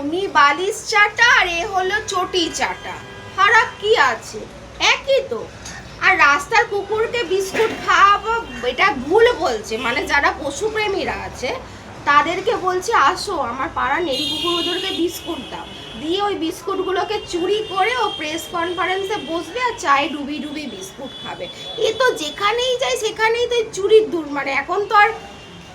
উনি বালিশ চাটা আর এ হলো চটি চাটা, ফারাক কি আছে? একই তো। আর রাস্তার কুকুরকে বিস্কুট খাওয়াবো এটা ভুল বলছে, মানে যারা পশুপ্রেমীরা আছে তাদেরকে বলছে আসো আমার পাড়া নেড়ি কুকুরদেরকে বিস্কুট দাও, দিয়ে ওই বিস্কুটগুলোকে চুরি করে ও প্রেস কনফারেন্সে বসবে আর চায়ে ডুবি ডুবি বিস্কুট খাবে। এ তো যেখানেই যায় সেখানেই তো চুরির দূর, মানে এখন তো আর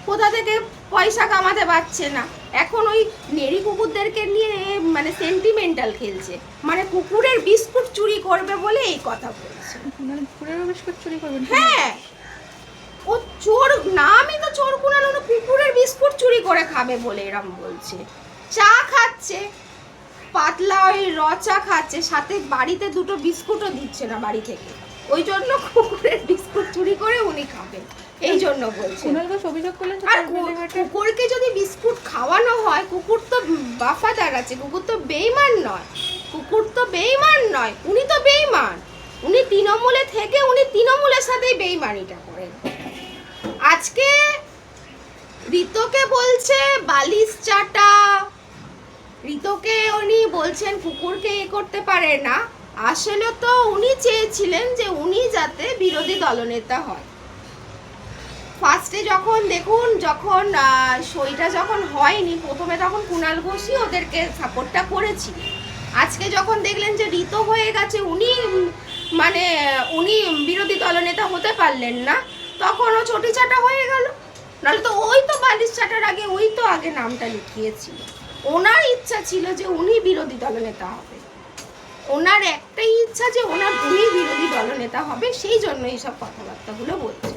কোথা থেকে পয়সা কামাতে পারছে না, এখন ওই নেড়ি কুকুরদেরকে নিয়ে মানে সেন্টিমেন্টাল খেলছে, মানে কুকুরের বিস্কুট চুরি করবে বলে এই কথা বলছে। কুকুরেরও বিস্কুট চুরি করবেন? হ্যাঁ, ও চোর, নামই তো চোর কুনাল, কুকুরের বিস্কুট চুরি করে খাবে বলে এরম বলছে। চা খাচ্ছে, পাতলা ওই রচা খাচ্ছে, সাথে বাড়িতে দুটো বিস্কুটও দিচ্ছে না বাড়ি থেকে, ওই জন্য কুকুরের বিস্কুট চুরি করে উনি খাবেন, এই জন্য বলছে। অভিযোগ করলেন। আর কুকুরকে যদি বিস্কুট খাওয়ানো হয়, কুকুর তো বাফাদার আছে, কুকুর তো বেইমান নয়, কুকুর তো বেইমান নয়, উনি তো বেইমান, উনি তৃণমূলে থেকে উনি তৃণমূলের সাথেই বেইমানিটা করেন। আজকে ঋতকে বলছে বালিশ চাটা, ঋতকে উনি বলছেন কুকুরকে এ করতে পারে না, আসলে তো উনি চেয়েছিলেন যে উনি যাতে বিরোধী দলনেতা হয়। ফার্স্টে যখন দেখুন, যখন সইটা যখন হয়নি প্রথমে, তখন কুণাল ঘোষই ওদেরকে সাপোর্টটা করেছিল। আজকে যখন দেখলেন যে ঋত হয়ে গেছে, উনি মানে উনি বিরোধী দলনেতা হতে পারলেন না, তখন ও চটি চাটা হয়ে গেল। নাহলে তো ওই তো বালিশ চাটার আগে ওই তো আগে নামটা লিখিয়েছিল, ওনার ইচ্ছা ছিল যে উনি বিরোধী দলনেতা হবে, ওনার একটাই ইচ্ছা যে উনি বিরোধী দলনেতা হবে, সেই জন্য এইসব কথাবার্তাগুলো বলছে।